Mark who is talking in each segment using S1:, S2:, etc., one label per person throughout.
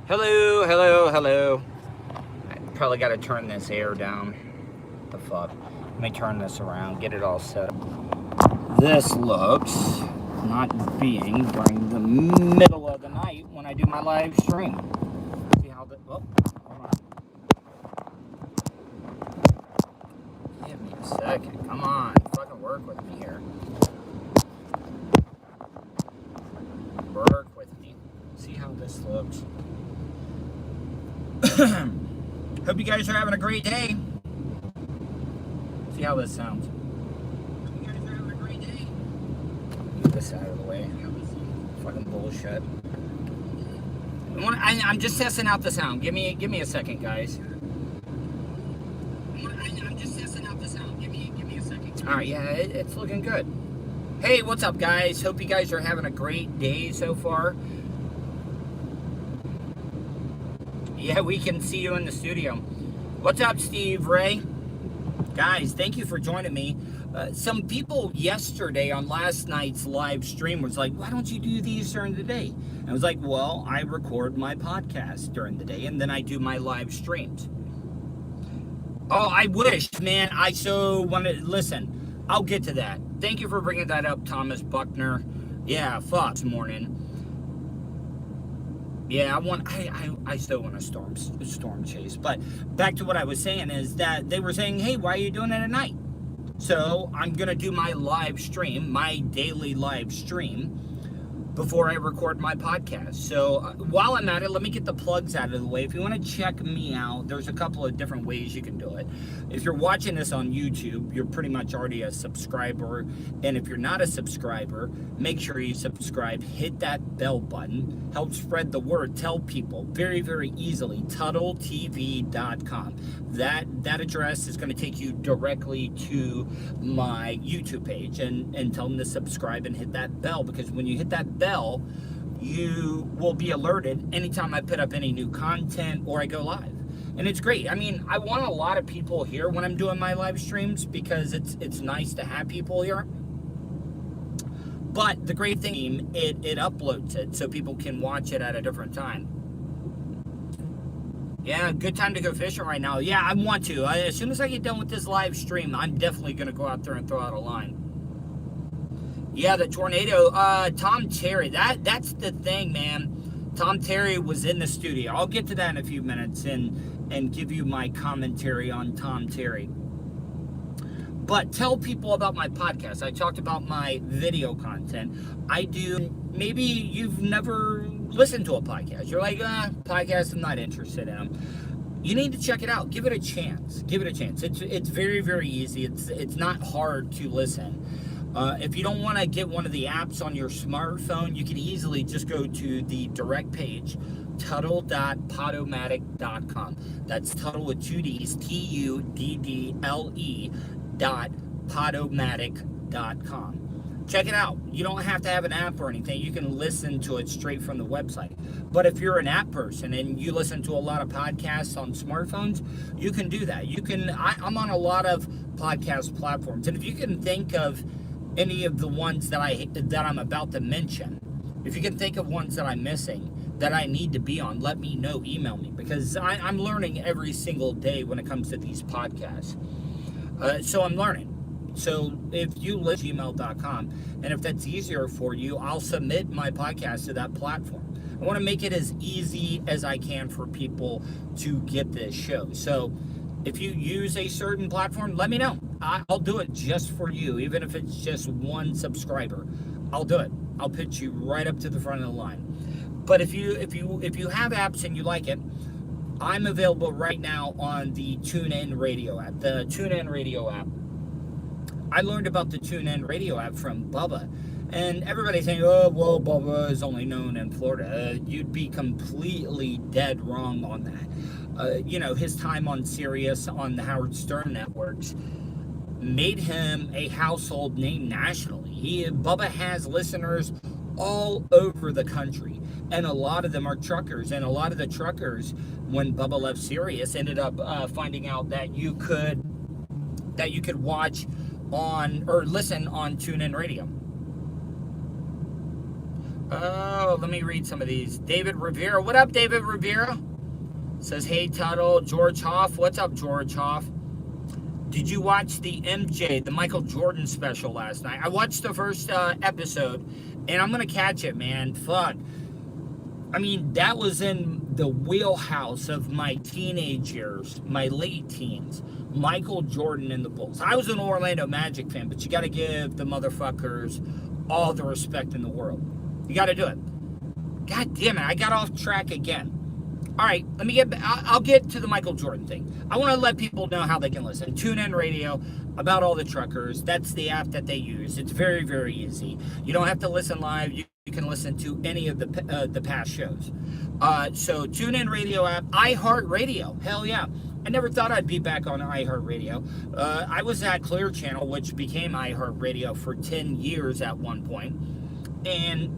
S1: Hello, hello, hello. I probably got to turn this air down. What the fuck? Let me turn this around, get it all set up. This looks not being during the middle of the night when I do my live stream. See how the... Oh, hold on. Give me a second. Come on. Fucking work with me here. Work with me. See how this looks. Hope you guys are having a great day. See how this sounds. Hope you guys are having a great day. Get this out of the way. Fucking bullshit. I'm just testing out the sound. Give me a second, guys. I'm just testing out the sound. Give me a second. All right, yeah, it's looking good. Hey, what's up, guys? Hope you guys are having a great day so far. Yeah, we can see you in the studio. What's up, Steve Ray? Guys, thank you for joining me. Some people yesterday on last night's live stream was like, why don't you do these during the day? And I was like, well, I record my podcast during the day and then I do my live streams. Oh, I wish, man. I so wanted... Listen, I'll get to that. Thank you for bringing that up, Thomas Buckner. Yeah, Fox morning. Yeah, I still want a storm chase. But back to what I was saying is that they were saying, hey, why are you doing it at night? So I'm going to do my live stream, my daily live stream, before I record my podcast. So while I'm at it, let me get the plugs out of the way. If you want to check me out, there's a couple of different ways you can do it. If you're watching this on YouTube, you're pretty much already a subscriber. And if you're not a subscriber, make sure you subscribe. Hit that bell button. Help spread the word. Tell people very, very easily. TuddleTV.com. That address is going to take you directly to my YouTube page. And tell them to subscribe and hit that bell. Because when you hit that bell, you will be alerted anytime I put up any new content or I go live. And it's great. I mean, I want a lot of people here when I'm doing my live streams because it's nice to have people here. But the great thing, it uploads it so people can watch it at a different time. Yeah, good time to go fishing right now. Yeah, I want to. As soon as I get done with this live stream, I'm definitely going to go out there and throw out a line. Yeah, the tornado. Tom Terry. That's the thing, man. Tom Terry was in the studio. I'll get to that in a few minutes and give you my commentary on Tom Terry. But tell people about my podcast. I talked about my video content. I do. Maybe you've never listened to a podcast. You're like, podcast, I'm not interested in them. You need to check it out. Give it a chance. Give it a chance. It's very, very easy. It's not hard to listen. If you don't want to get one of the apps on your smartphone, you can easily just go to the direct page, Tuddle.podomatic.com. That's Tuddle with two D's, Tuddle.podomatic.com. Check it out. You don't have to have an app or anything. You can listen to it straight from the website. But if you're an app person and you listen to a lot of podcasts on smartphones, you can do that. You can. I'm on a lot of podcast platforms, and if you can think of any of the ones that I'm about to mention, if you can think of ones that I'm missing that I need to be on, let me know. Email me, because I'm learning every single day when it comes to these podcasts. So I'm learning. So if you list gmail.com, and if that's easier for you, I'll submit my podcast to that platform. I want to make it as easy as I can for people to get this show. So if you use a certain platform, let me know. I'll do it just for you, even if it's just one subscriber. I'll do it. I'll put you right up to the front of the line. But if you have apps and you like it, I'm available right now on the TuneIn Radio app. The TuneIn Radio app. I learned about the TuneIn Radio app from Bubba. And everybody's saying, oh, well, Bubba is only known in Florida. You'd be completely dead wrong on that. His time on Sirius, on the Howard Stern networks, made him a household name nationally. Bubba has listeners all over the country, and a lot of them are truckers. And a lot of the truckers, when Bubba left Sirius, ended up finding out that you could watch on or listen on TuneIn Radio. Oh, let me read some of these. David Rivera. What up, David Rivera? Says, hey, Tuddle. George Hoff. What's up, George Hoff? Did you watch the MJ, the Michael Jordan special last night? I watched the first episode, and I'm going to catch it, man. Fuck. I mean, that was in the wheelhouse of my teenage years, my late teens. Michael Jordan and the Bulls. I was an Orlando Magic fan, but you got to give the motherfuckers all the respect in the world. You got to do it. God damn it, I got off track again. All right, I'll get to the Michael Jordan thing. I want to let people know how they can listen. TuneIn Radio, About All the Truckers. That's the app that they use. It's very, very easy. You don't have to listen live. You can listen to any of the past shows. So TuneIn Radio app, iHeartRadio. Hell yeah. I never thought I'd be back on iHeartRadio. I was at Clear Channel, which became iHeartRadio for 10 years at one point. And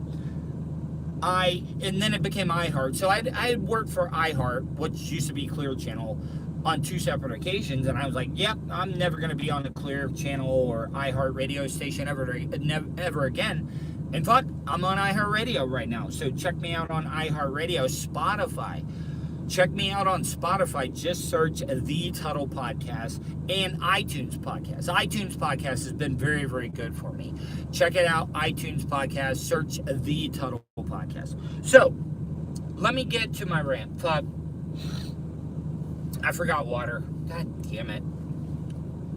S1: then it became iHeart. So I had worked for iHeart, which used to be Clear Channel, on 2 separate occasions, and I was like, yep, I'm never going to be on a Clear Channel or iHeart radio station ever again. In fact, I'm on iHeartRadio right now, so check me out on iHeartRadio. Spotify. Check me out on Spotify. Just search The Tuddle Podcast and iTunes Podcast. iTunes Podcast has been very, very good for me. Check it out, iTunes Podcast. Search The Tuddle Podcast. So, let me get to my rant. Fuck. I forgot water. God damn it.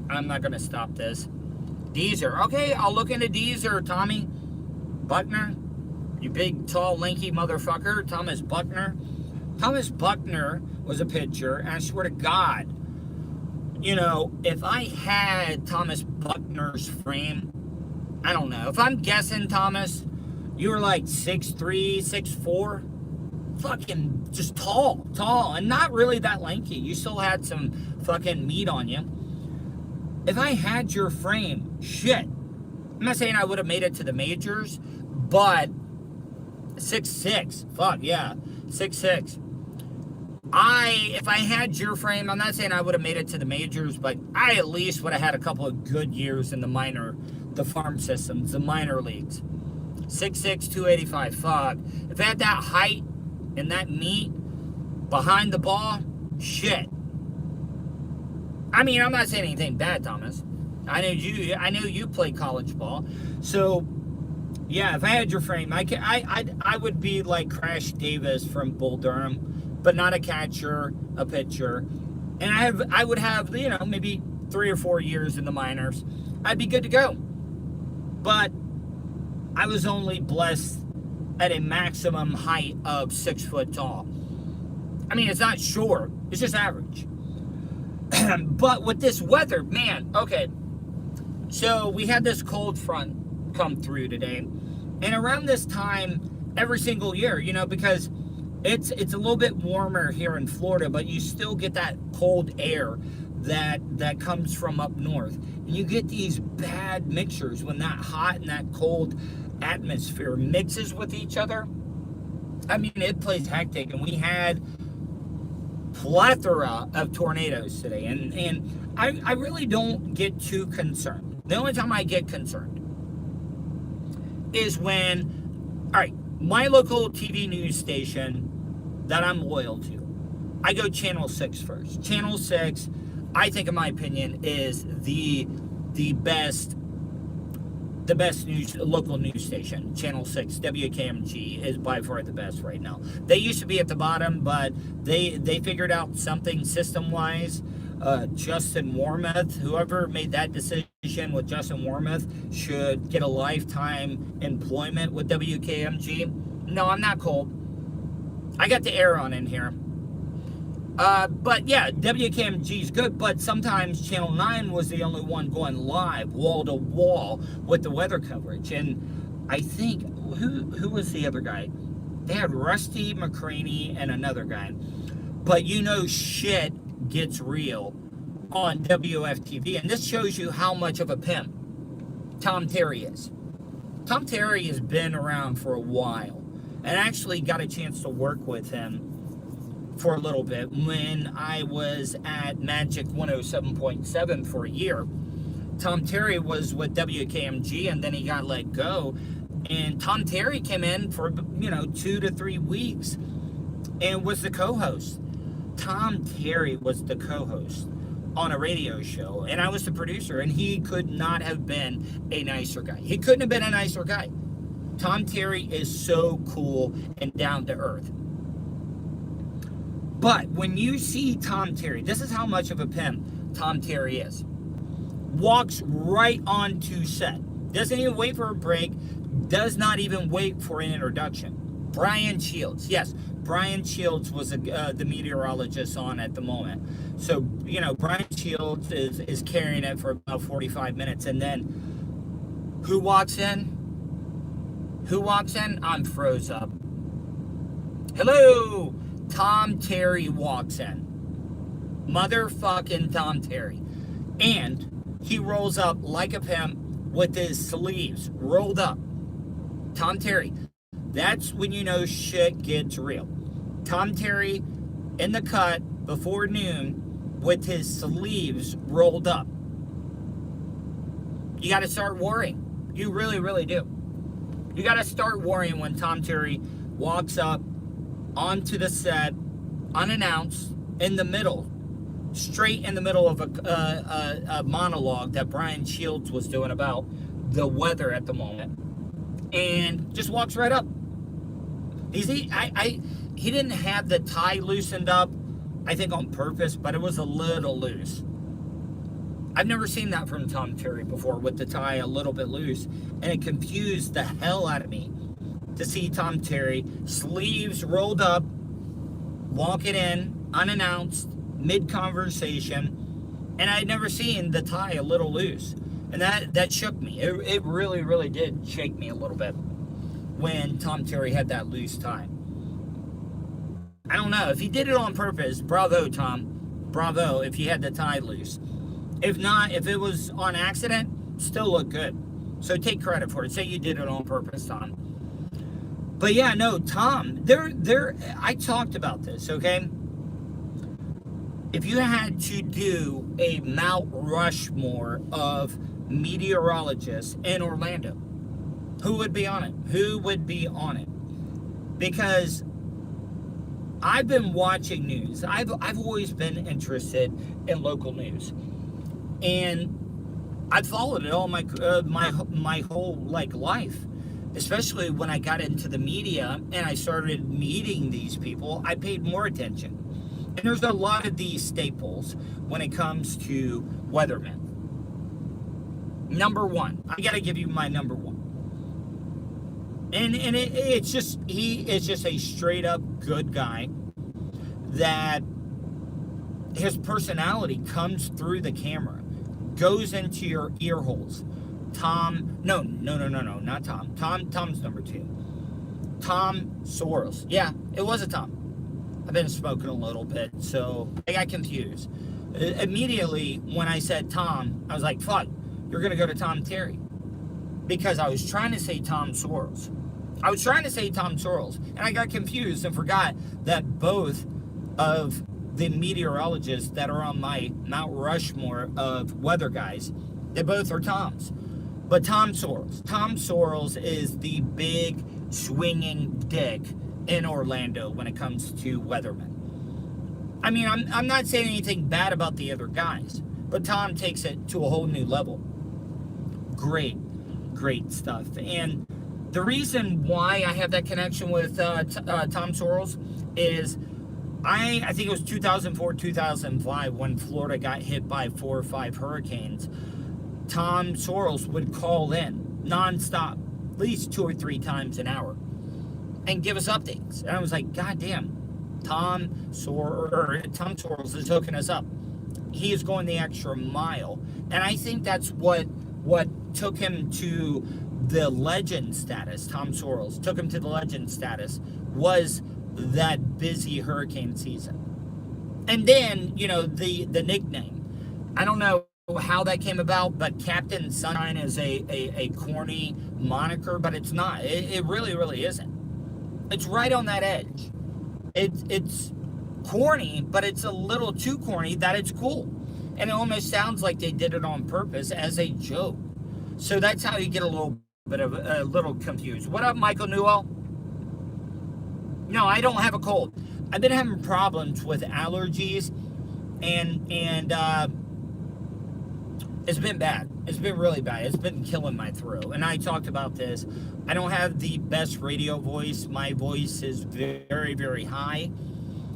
S1: I'm not going to stop this. Deezer. Okay, I'll look into Deezer, Tommy. Buckner. You big, tall, lanky motherfucker. Thomas Buckner. Thomas Buckner was a pitcher, and I swear to God, you know, if I had Thomas Buckner's frame, I don't know. If I'm guessing, Thomas, you were like 6'3", 6'4", fucking just tall, and not really that lanky. You still had some fucking meat on you. If I had your frame, shit. I'm not saying I would have made it to the majors, but 6'6", fuck yeah, 6'6". If I had your frame, I'm not saying I would have made it to the majors, but I at least would have had a couple of good years in the farm systems, the minor leagues. 6'6", 285, fuck. If I had that height and that meat behind the ball, shit. I mean, I'm not saying anything bad, Thomas. I know you played college ball. So, yeah, if I had your frame, I would be like Crash Davis from Bull Durham, but not a catcher, a pitcher. And I would have, you know, maybe 3 or 4 years in the minors. I'd be good to go. But I was only blessed at a maximum height of 6 foot tall. I mean, it's not short, it's just average. But with this weather, man, okay. So we had this cold front come through today. And around this time, every single year, you know, because it's a little bit warmer here in Florida, but you still get that cold air that comes from up north. And you get these bad mixtures when that hot and that cold atmosphere mixes with each other. I mean, it plays hectic, and we had plethora of tornadoes today. And I really don't get too concerned. The only time I get concerned is when, all right, my local TV news station that I'm loyal to, I go Channel 6 first. Channel 6, I think, in my opinion, is the best local news station. Channel 6, WKMG, is by far the best right now. They used to be at the bottom, but they figured out something system-wise. Justin Warmoth, whoever made that decision with Justin Warmoth, should get a lifetime employment with WKMG. No, I'm not cold. I got the air on in here. But yeah, WKMG is good, but sometimes Channel 9 was the only one going live, wall to wall, with the weather coverage. And I think, who was the other guy? They had Rusty McCraney and another guy. But you know, shit gets real on WFTV. And this shows you how much of a pimp Tom Terry is. Tom Terry has been around for a while. And I actually got a chance to work with him for a little bit when I was at Magic 107.7 for a year. Tom Terry was with WKMG, and then he got let go. And Tom Terry came in for, 2 to 3 weeks and was the co-host. Tom Terry was the co-host on a radio show, and I was the producer, and he could not have been a nicer guy. He couldn't have been a nicer guy. Tom Terry is so cool and down to earth. But when you see Tom Terry, this is how much of a pimp Tom Terry is. Walks right onto set. Doesn't even wait for a break. Does not even wait for an introduction. Brian Shields. Yes, Brian Shields was the meteorologist on at the moment. So, Brian Shields is carrying it for about 45 minutes. And then who walks in? Who walks in? I'm froze up. Hello! Tom Terry walks in. Motherfucking Tom Terry. And he rolls up like a pimp with his sleeves rolled up. Tom Terry. That's when you know shit gets real. Tom Terry in the cut before noon with his sleeves rolled up. You got to start worrying. You really, really do. You got to start worrying when Tom Terry walks up onto the set, unannounced, in the middle, straight in the middle of a monologue that Brian Shields was doing about the weather at the moment, and just walks right up. He didn't have the tie loosened up, I think on purpose, but it was a little loose. I've never seen that from Tom Terry before, with the tie a little bit loose, and it confused the hell out of me to see Tom Terry, sleeves rolled up, walking in, unannounced, mid-conversation, and I had never seen the tie a little loose. And that shook me. It really, really did shake me a little bit when Tom Terry had that loose tie. I don't know. If he did it on purpose, bravo, Tom. Bravo if he had the tie loose. If not, if it was on accident, still look good. So take credit for it. Say you did it on purpose, Tom. But yeah, no, Tom, I talked about this, okay? If you had to do a Mount Rushmore of meteorologists in Orlando, who would be on it? Who would be on it? Because I've been watching news. I've always been interested in local news, and I've followed it all my whole life. Especially when I got into the media and I started meeting these people, I paid more attention. And there's a lot of these staples when it comes to weathermen. Number one, I got to give you my number one. And it's just, he is just a straight up good guy that his personality comes through the camera, goes into your ear holes. No, not Tom. Tom's number two. Tom Sorrells. Yeah, it was a Tom. I've been smoking a little bit, so I got confused. Immediately, when I said Tom, I was like, fuck, you're going to go to Tom Terry. Because I was trying to say Tom Sorrells. And I got confused and forgot that both of the meteorologists that are on my Mount Rushmore of weather guys, they both are Toms. But Tom Sorrells is the big swinging dick in Orlando when it comes to weathermen. I mean, I'm not saying anything bad about the other guys, but Tom takes it to a whole new level. Great stuff. And the reason why I have that connection with Tom Sorrells is I think it was 2004, 2005 when Florida got hit by 4 or 5 hurricanes. Tom Sorrells would call in nonstop, at least 2 or 3 times an hour, and give us updates. And I was like, God damn, Tom Sorrells is hooking us up. He is going the extra mile. And I think that's what took him to the legend status. Tom Sorrells took him to the legend status was that busy hurricane season. And then, the nickname. I don't know how that came about, but Captain Sunshine is a corny moniker, but it's not. It really, really isn't. It's right on that edge. It's corny, but it's a little too corny that it's cool. And it almost sounds like they did it on purpose as a joke. So that's how you get a little bit of a little confused. What up, Michael Newell? No, I don't have a cold. I've been having problems with allergies, and it's been bad. It's been really bad. It's been killing my throat. And I talked about this. I don't have the best radio voice. My voice is very, very high.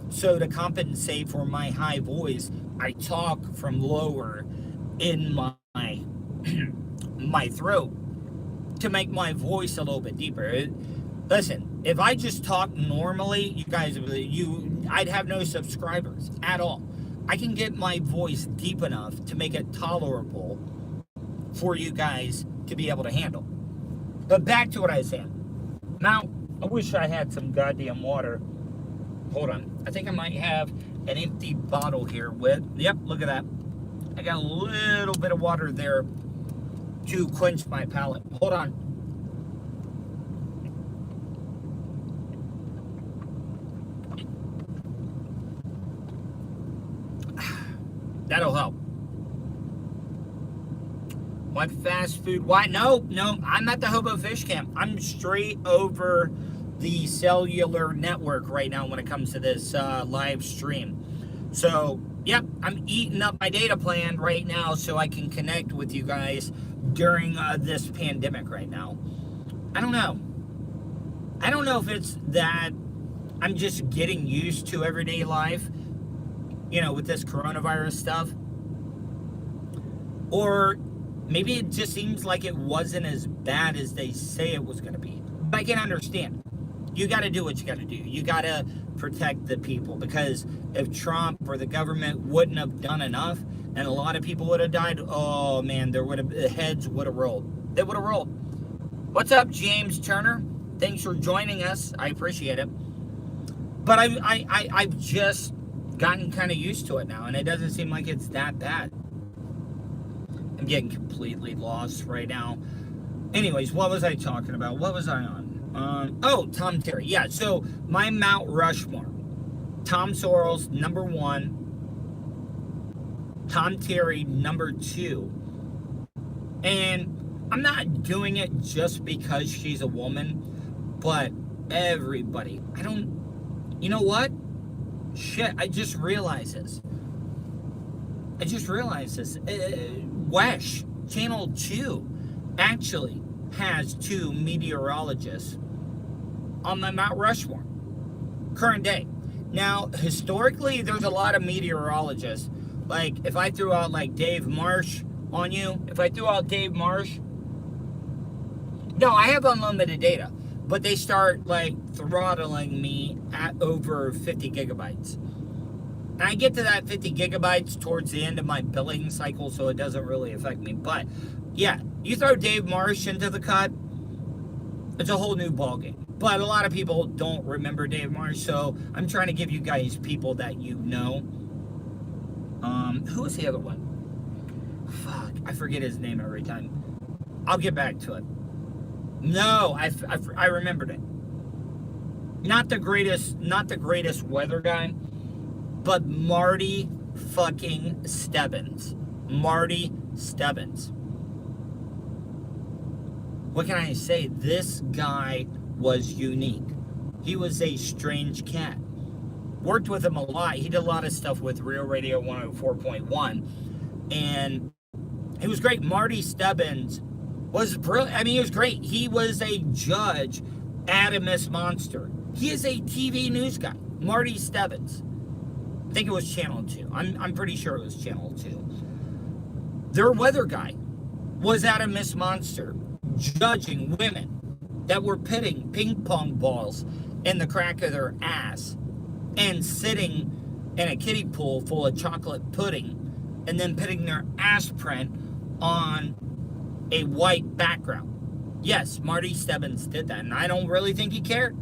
S1: So to compensate for my high voice, I talk from lower in my my throat to make my voice a little bit deeper. Listen, if I just talk normally, you guys, I'd have no subscribers at all. I can get my voice deep enough to make it tolerable for you guys to be able to handle. But back to what I was saying. Now, I wish I had some goddamn water. Hold on. I think I might have an empty bottle here with, yep, look at that. I got a little bit of water there to quench my palate. Hold on. That'll help. What fast food? Why? No, I'm at the Hobo Fish Camp. I'm straight over the cellular network right now when it comes to this live stream. So, yep, I'm eating up my data plan right now so I can connect with you guys during this pandemic right now. I don't know. I don't know if it's that I'm just getting used to everyday life, you know, with this coronavirus stuff. Or maybe it just seems like it wasn't as bad as they say it was going to be. But I can understand. You got to do what you got to do. You got to protect the people, because if Trump or the government wouldn't have done enough and a lot of people would have died, oh man, the heads would have rolled. They would have rolled. What's up, James Turner? Thanks for joining us. I appreciate it. But I've just gotten kind of used to it now, and it doesn't seem like it's that bad. I'm getting completely lost right now. Anyways, what was I talking about? What was I on? Oh, Tom Terry. Yeah, so my Mount Rushmore. Tom Sorrells, number 1. Tom Terry, number 2. And I'm not doing it just because she's a woman, but everybody. You know what? Shit, I just realized this. WESH, Channel 2, actually has 2 meteorologists on the Mount Rushmore, current day. Now, historically, there's a lot of meteorologists. Like, if I threw out, like, Dave Marsh on you, no, I have unlimited data, but they start, like, throttling me at over 50 gigabytes. And I get to that 50 gigabytes towards the end of my billing cycle, so it doesn't really affect me. But, yeah, you throw Dave Marsh into the cut, it's a whole new ballgame. But a lot of people don't remember Dave Marsh, so I'm trying to give you guys people that you know. Who was the other one? Fuck, I forget his name every time. I'll get back to it. No, I remembered it. Not the greatest weather guy, but Marty fucking Stebbins. Marty Stebbins. What can I say? This guy was unique. He was a strange cat. Worked with him a lot. He did a lot of stuff with Real Radio 104.1. And he was great. Marty Stebbins was brilliant. I mean, he was great. He was a judge at a Miss Monster. He is a TV news guy. Marty Stebbins. I think it was Channel 2. I'm pretty sure it was Channel 2. Their weather guy was at a Miss Monster judging women that were pitting ping pong balls in the crack of their ass and sitting in a kiddie pool full of chocolate pudding and then putting their ass print on a white background. Yes, Marty Stebbins did that, and I don't really think he cared.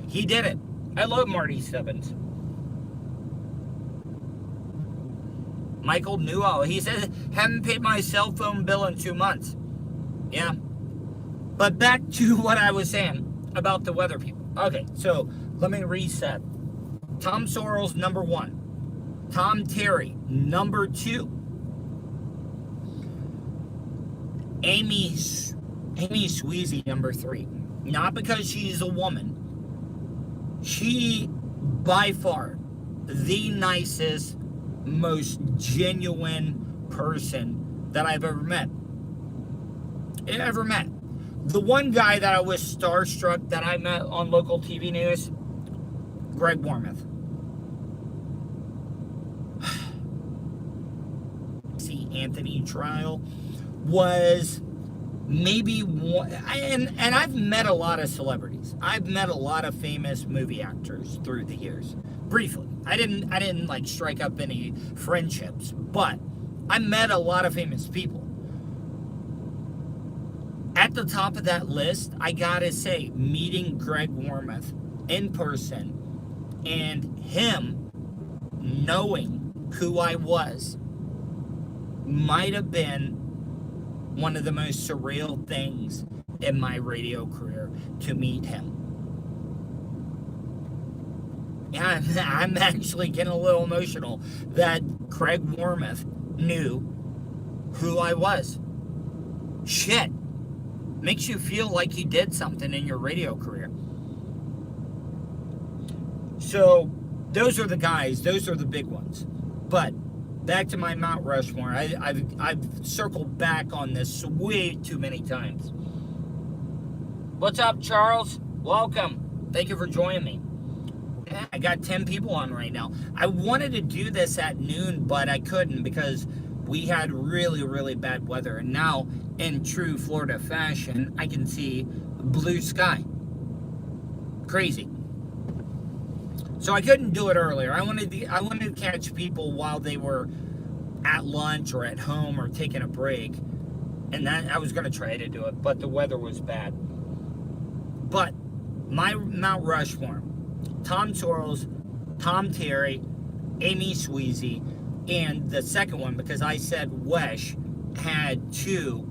S1: He did it. I love Marty Stebbins. Michael Newell, he says, haven't paid my cell phone bill in 2 months. Yeah. But back to what I was saying about the weather people. Okay, so let me reset. Tom Sorrells, number 1. Tom Terry, number 2. Amy Amy Sweezy, number 3. Not because she's a woman. She, by far, the nicest, most genuine person that I've ever met. The one guy that I was starstruck that I met on local TV news, Greg Warmoth. See, Anthony trial was maybe one, and I've met a lot of celebrities. I've met a lot of famous movie actors through the years. Briefly, I didn't like strike up any friendships, but I met a lot of famous people. At the top of that list, I gotta say, meeting Greg Warmoth in person and him knowing who I was might have been one of the most surreal things in my radio career, to meet him. Yeah, I'm actually getting a little emotional that Greg Warmoth knew who I was. Shit. Makes you feel like you did something in your radio career. So, those are the guys. Those are the big ones. But, back to my Mount Rushmore. I've circled back on this way too many times. What's up, Charles? Welcome. Thank you for joining me. Yeah, I got 10 people on right now. I wanted to do this at noon, but I couldn't because we had really, really bad weather. And now, in true Florida fashion, I can see blue sky. Crazy. So I couldn't do it earlier. I wanted to catch people while they were at lunch or at home or taking a break. And that I was going to try to do it, but the weather was bad. But my Mount Rushmore, Tom Sorrells, Tom Terry, Amy Sweezy, and the second one, because I said Wesh, had 2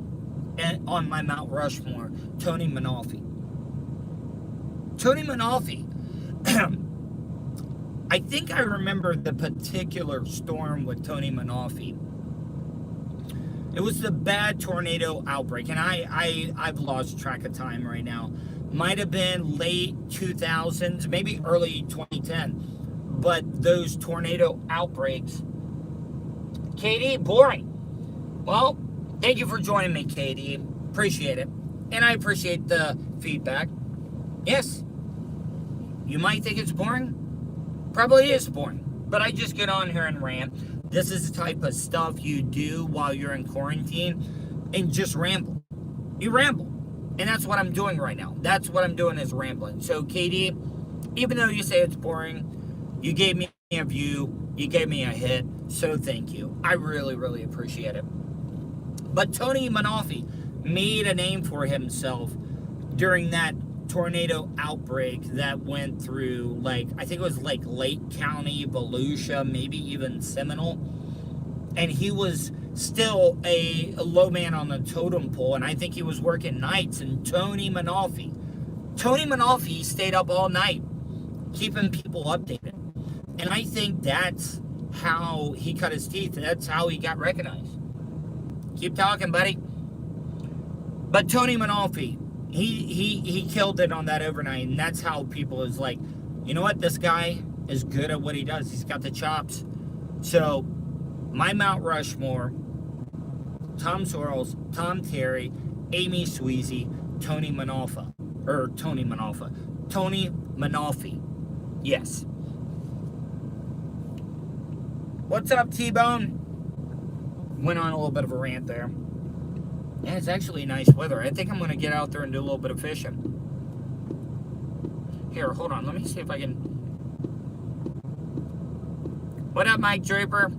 S1: on my Mount Rushmore, Tony Manavi. Tony Manavi, I think I remember the particular storm with Tony Manavi. It was the bad tornado outbreak, and I've lost track of time right now. Might have been late 2000s, maybe early 2010. But those tornado outbreaks. Katie, boring. Well, thank you for joining me, Katie. Appreciate it. And I appreciate the feedback. Yes, you might think it's boring. Probably is boring. But I just get on here and rant. This is the type of stuff you do while you're in quarantine and just ramble. You ramble. And that's what I'm doing right now. That's what I'm doing, is rambling. So, Katie, even though you say it's boring, you gave me a view, you gave me a hit, so thank you. I really, really appreciate it. But Tony Manavi made a name for himself during that tornado outbreak that went through, like, I think it was like Lake County, Volusia, maybe even Seminole. And he was still a low man on the totem pole, and I think he was working nights. And Tony Manavi stayed up all night, keeping people updated. And I think that's how he cut his teeth. That's how he got recognized. Keep talking, buddy. But Tony Manavi, he killed it on that overnight, and that's how people is like, you know what, this guy is good at what he does. He's got the chops. So, my Mount Rushmore, Tom Sorrells, Tom Terry, Amy Sweezy, Tony Manavi. Yes. What's up, T-Bone? Went on a little bit of a rant there. Yeah, it's actually nice weather. I think I'm going to get out there and do a little bit of fishing. Here, hold on. Let me see if I can... What up, Mike Draper?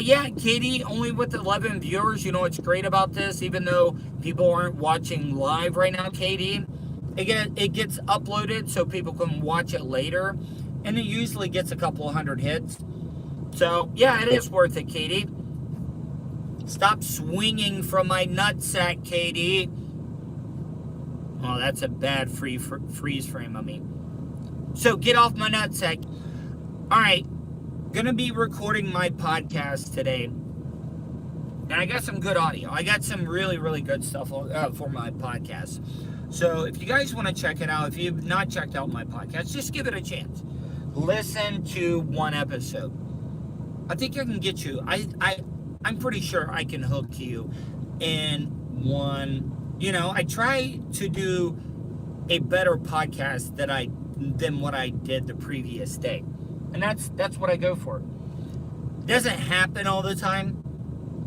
S1: Yeah, Katie, only with 11 viewers. You know what's great about this? Even though people aren't watching live right now, Katie, it gets uploaded so people can watch it later. And it usually gets a couple of hundred hits. So, yeah, it is worth it, Katie. Stop swinging from my nutsack, Katie. Oh, that's a bad freeze frame of me. So, get off my nutsack. All right. Gonna be recording my podcast today. And I got some good audio. I got some really, really good stuff for my podcast. So if you guys want to check it out, if you've not checked out my podcast, just give it a chance. Listen to one episode. I think I can get you. I'm pretty sure I can hook you in one. You know, I try to do a better podcast than what I did the previous day, and that's what I go for. It doesn't happen all the time,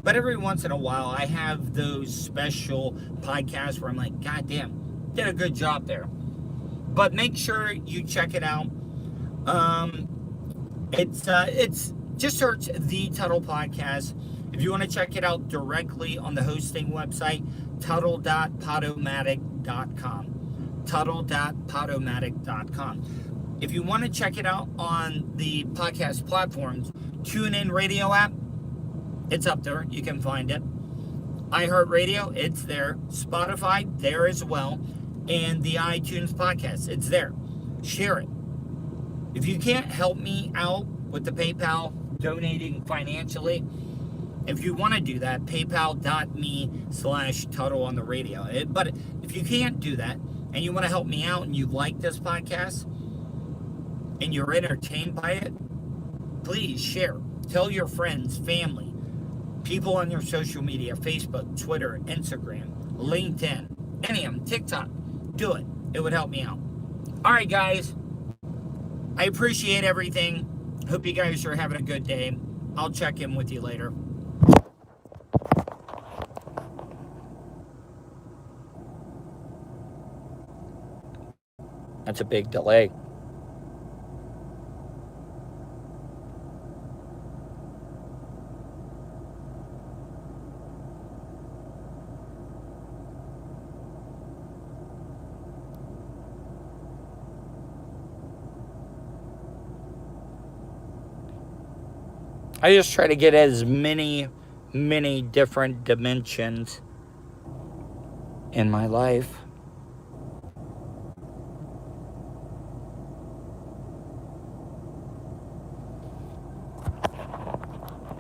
S1: but every once in a while I have those special podcasts where I'm like, God damn, did a good job there. But make sure you check it out. It's just search the Tuddle Podcast. If you want to check it out directly on the hosting website, tuddle.podomatic.com. Tuddle.podomatic.com. If you want to check it out on the podcast platforms, TuneIn Radio app, it's up there. You can find it. iHeartRadio, it's there. Spotify, there as well. And the iTunes podcast, it's there. Share it. If you can't help me out with the PayPal donating financially, if you want to do that, paypal.me/Tuddle on the radio. But if you can't do that and you want to help me out and you like this podcast and you're entertained by it, please share. Tell your friends, family, people on your social media, Facebook, Twitter, Instagram, LinkedIn, any of them, TikTok. Do it. It would help me out. All right, guys. I appreciate everything. Hope you guys are having a good day. I'll check in with you later. That's a big delay. I just try to get as many different dimensions in my life